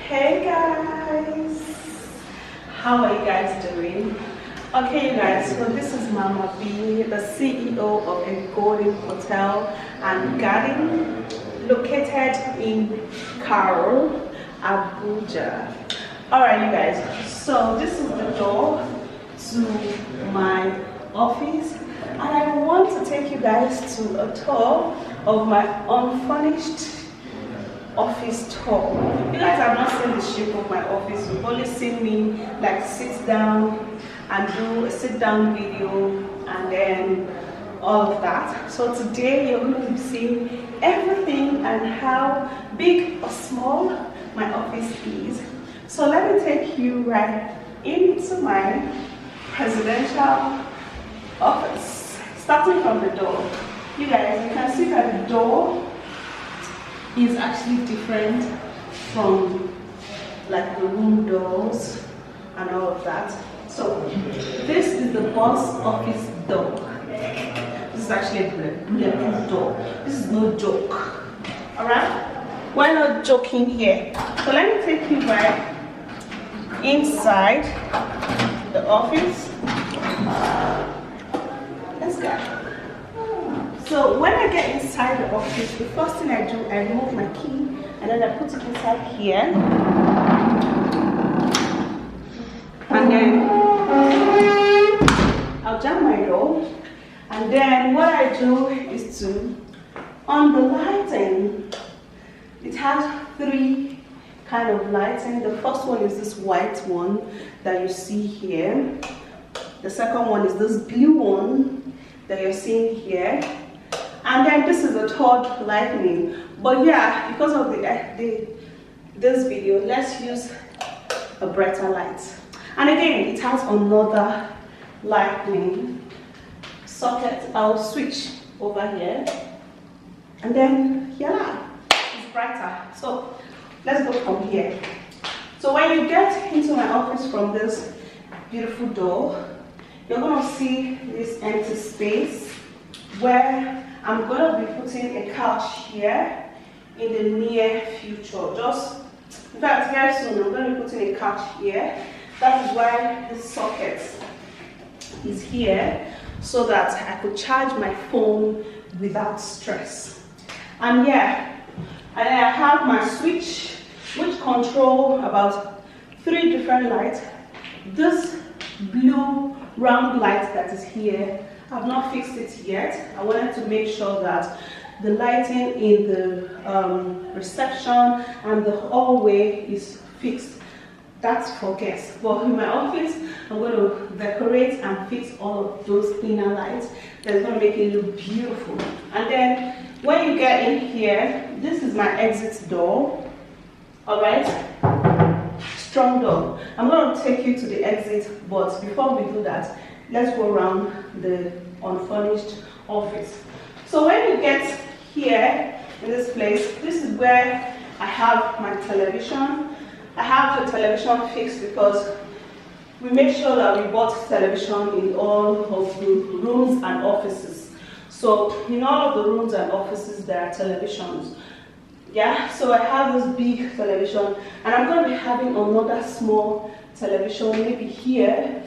Hey guys, how are you guys doing? Okay, you guys, so this is Mama B, the CEO of a Golden Hotel and Garden located in Carroll, Abuja. Alright, you guys, so this is the door to my office, and I want to take you guys to a tour of my unfurnished office tour. You guys have not seen the shape of my office. You've only seen me like sit down and do a sit down video and then all of that. So today you're going to be seeing everything and how big or small my office is. So let me take you right into my presidential office, starting from the door. You guys, you can see that the door is actually different from like the room doors and all of that. So this is the boss office door. This is actually a bulletproof door. This is no joke. Alright? We're not joking here. So let me take you right inside the office. Let's go. So when I get inside the office, the first thing I do, I remove my key and then I put it inside here. And then I'll jam my door. And then what I do is to, on the lighting, it has three kind of lighting. The first one is this white one that you see here. The second one is this blue one that you're seeing here. And then this is the third lightning. But yeah, because of this video, let's use a brighter light. And again, it has another lightning socket. I'll switch over here. And then yeah, it's brighter. So let's go from here. So when you get into my office from this beautiful door, you're gonna see this empty space where I'm going to be putting a couch here in the near future. In fact, very soon I'm going to be putting a couch here. That is why this socket is here, so that I could charge my phone without stress. And yeah, and I have my switch which control about 3 different lights. This blue round light that is here, I've not fixed it yet. I wanted to make sure that the lighting in the reception and the hallway is fixed. That's for guests. But in my office, I'm going to decorate and fix all of those inner lights. That's going to make it look beautiful. And then when you get in here, this is my exit door. Alright? Strong door. I'm going to take you to the exit, but before we do that, let's go around the unfurnished office. So when you get here in this place, this is where I have my television. I have the television fixed because we make sure that we bought television in all of the rooms and offices. So in all of the rooms and offices there are televisions. Yeah, so I have this big television, and I'm going to be having another small television, maybe here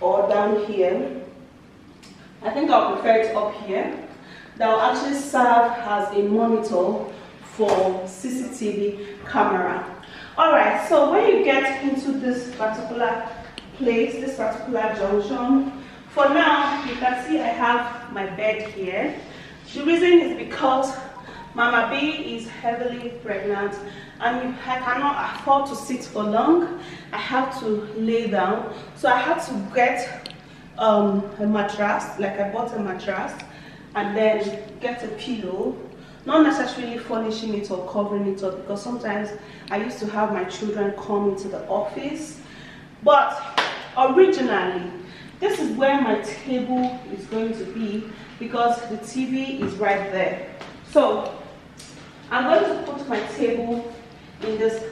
or down here. I think I'll prefer it up here. That will actually serve as a monitor for CCTV camera. Alright, so when you get into this particular place, this particular junction, for now you can see I have my bed here. The reason is because Mama B is heavily pregnant and I cannot afford to sit for long. I have to lay down. So I had to get a mattress, like I bought a mattress, and then get a pillow. Not necessarily furnishing it or covering it up, because sometimes I used to have my children come into the office. But originally, this is where my table is going to be, because the TV is right there. So I'm going to put my table in this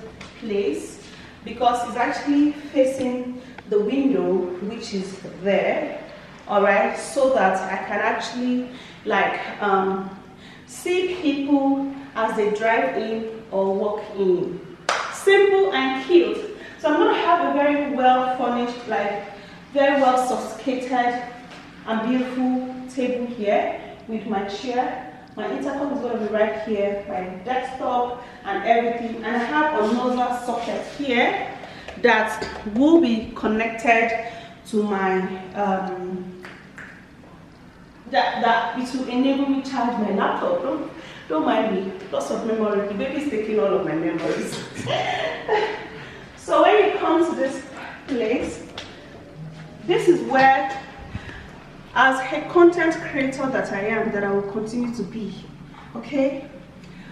place because it's actually facing the window, which is there. All right, so that I can actually like see people as they drive in or walk in. simple and cute. So I'm going to have a very well furnished, like very well sophisticated and beautiful table here with my chair. My intercom is going to be right here, my desktop and everything. And I have another socket here that will be connected to my that it will enable me to charge my laptop. Don't mind me, lots of memory. The baby's taking all of my memories. So when you come to this place, this is where, as a content creator that I am, that I will continue to be, okay?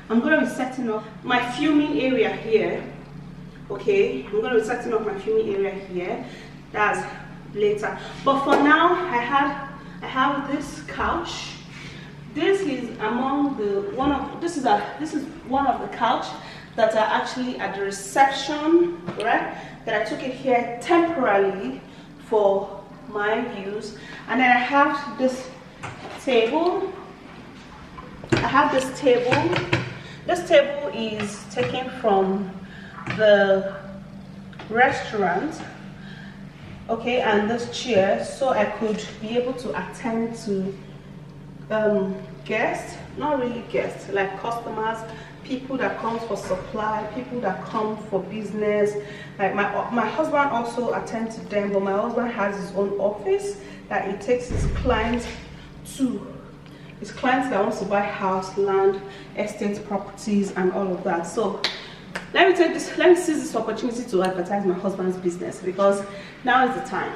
I'm going to be setting up my filming area here, okay? I'm going to be setting up my filming area here. That's later. But for now, I have this couch. This is one of the couch that are actually at the reception, right? That I took it here temporarily for my use. And then I have this table. This table is taken from the restaurant, okay, and this chair, so I could be able to attend to guests, not really guests, like customers, people that come for supply, people that come for business. Like my husband also attends to them, but my husband has his own office that he takes his clients to. His clients that wants to buy house, land, estate properties and all of that. So let me seize this opportunity to advertise my husband's business, because now is the time.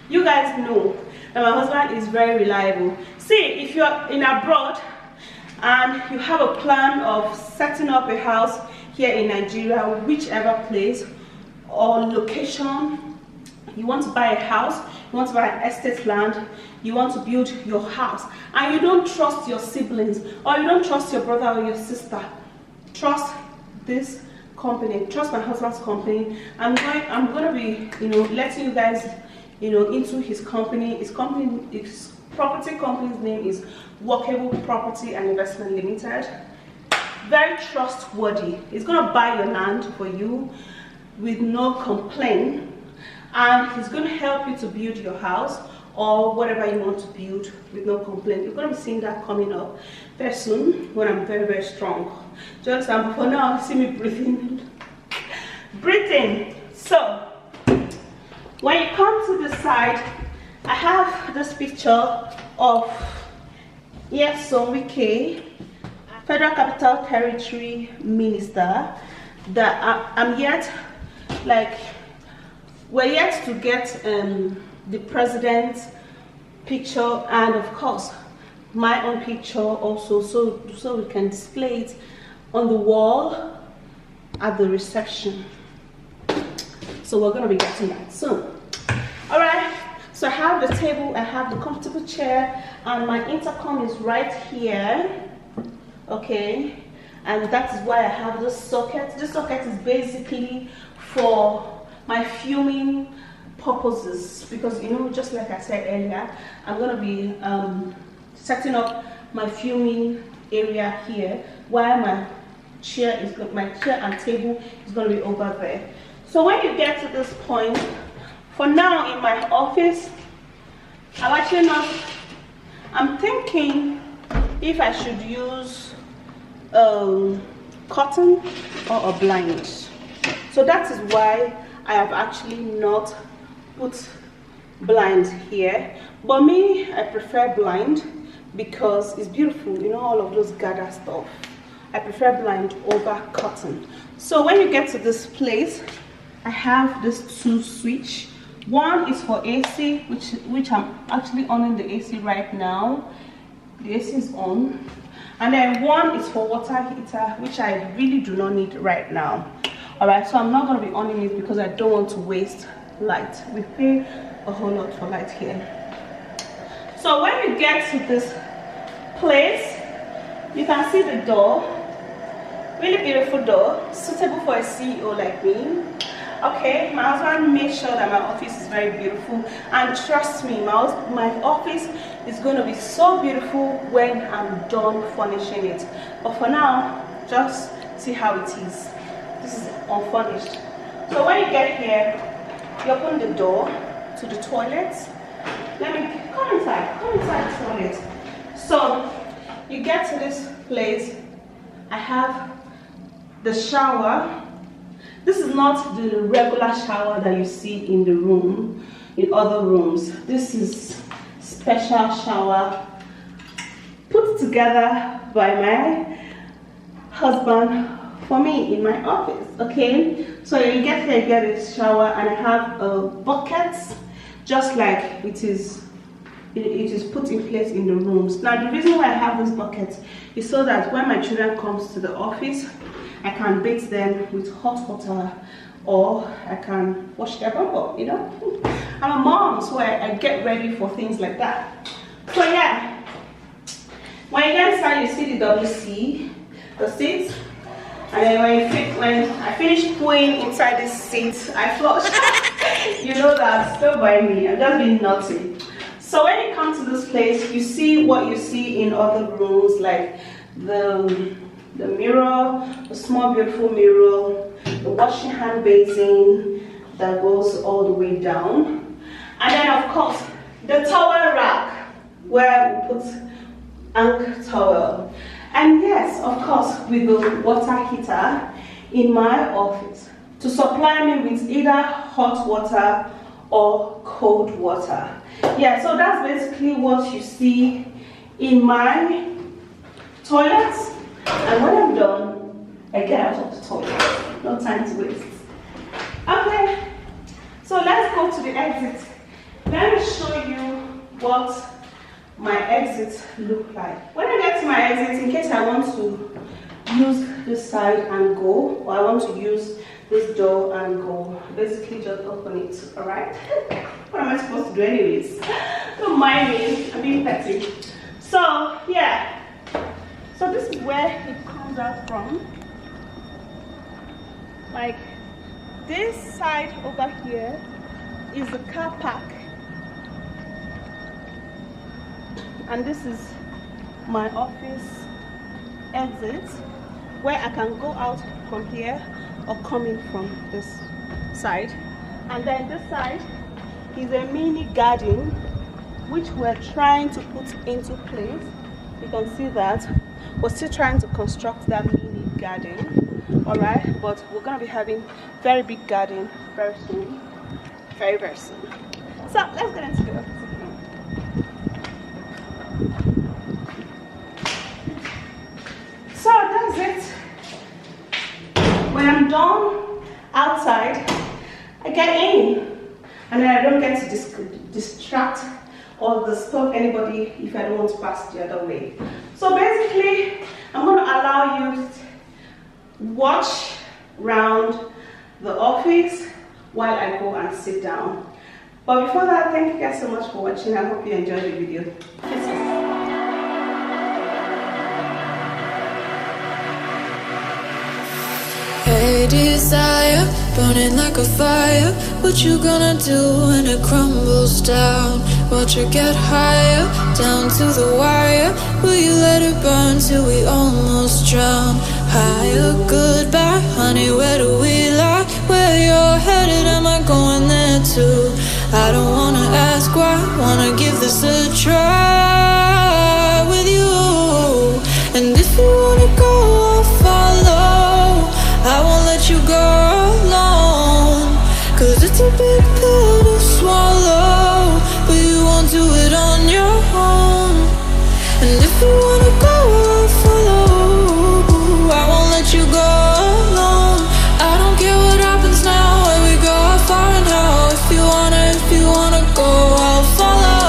You guys know that my husband is very reliable. See, if you're in abroad and you have a plan of setting up a house here in Nigeria, whichever place or location, you want to buy a house, you want to buy an estate land, you want to build your house, and you don't trust your siblings, or you don't trust your brother or your sister, trust this company, trust my husband's company. I'm going to be, letting you guys, into his company. His property company's name is Workable Property and Investment Limited. Very trustworthy. He's going to buy your land for you with no complaint, and he's going to help you to build your house or whatever you want to build with no complaint. You're going to be seeing that coming up very soon when I'm very, very strong. Just for now, you see me breathing. So when you come to the side, I have this picture of Nyesom Wike, Federal Capital Territory Minister, that we're yet to get the president's picture, and of course my own picture also, so we can display it on the wall at the reception. So we're going to be getting that soon. All right, so I have the table, I have the comfortable chair, and my intercom is right here, okay? And that is why I have this socket. This socket is basically for my filming purposes, because just like I said earlier, I'm going to be setting up my filming area here, while my chair and table is going to be over there. So when you get to this point, for now in my office, I'm thinking if I should use curtain or a blind. So that is why I have actually not put blind here. But me, I prefer blind because it's beautiful, all of those gather stuff. I prefer blind over curtain. So when you get to this place, I have this two switch. One is for AC, which I'm actually on in the AC right now. The AC is on. And then one is for water heater, which I really do not need right now. Alright, so I'm not going to be on it because I don't want to waste light. We pay a whole lot for light here. So when you get to this place, you can see the door. Really beautiful door, suitable for a CEO like me. Okay, my husband made sure that my office is very beautiful, and trust me, my office is going to be so beautiful when I'm done furnishing it. But for now, just see how it is. This is unfurnished. So when you get here, you open the door to the toilet. Let me come inside the toilet. So you get to this place. I have the shower. This is not the regular shower that you see in the room, in other rooms. This is special shower put together by my husband for me in my office. Okay, so you get here, you get a shower, and I have a bucket, just like it is put in place in the rooms. Now the reason why I have this bucket is so that when my children comes to the office, I can bathe them with hot water, or I can wash their bum, you know. I'm a mom, so I get ready for things like that. So yeah, when you get inside, you see the WC, the seats, and then when I finish pooing inside this seat, I flush. You know that, don't mind me, I'm just being naughty. So when you come to this place, you see what you see in other rooms, like the mirror, the small beautiful mirror, the washing hand basin that goes all the way down, and then of course the towel rack where we put Ankh towel, and yes, of course, with the water heater in my office to supply me with either hot water or cold water. Yeah, so that's basically what you see in my toilets. And when I'm done, I get out of the toilet. No time to waste. Okay, so let's go to the exit. Let me show you what my exit look like. When I get to my exit, in case I want to use this side and go, or I want to use this door and go, basically just open it, alright? What am I supposed to do anyways? Don't mind me, I'm being petty. So yeah, so this is where it comes out from. Like this side over here is the car park, and this is my office exit, where I can go out from here or come in from this side. And then this side is a mini garden which we're trying to put into place. You can see that we're still trying to construct that mini garden, all right, but we're gonna be having very big garden very soon, very soon. So let's get into the office. So that's it. When I'm done outside, I get in, and then I don't get to distract or disturb anybody if I don't want to pass the other way. So basically, I'm going to allow you to watch around the office while I go and sit down. But before that, thank you guys so much for watching. I hope you enjoyed the video. Hey desire, burning like a fire. What you gonna do when it crumbles down? Watch it get higher, down to the wire. Will you let it burn till we almost drown? Higher, goodbye, honey, where do we lie? Where you're headed, am I going there too? I don't wanna ask why, wanna give this a try with you. And if you wanna go, I'll follow. I won't let you go alone, 'cause it's a big pill to swallow, but you won't do it on your own. And if you wanna go, I'll follow. I won't let you go alone. I don't care what happens now, where we go, how far and how. If you wanna go, I'll follow.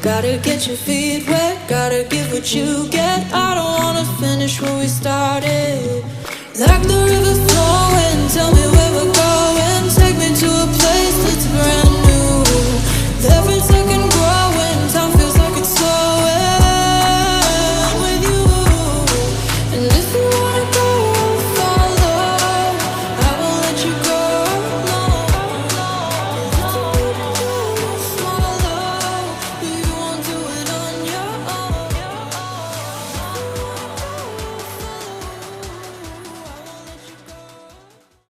Gotta get your feet wet, gotta give what you get. I don't wanna finish what we started. Like the river flowing, tell me where we're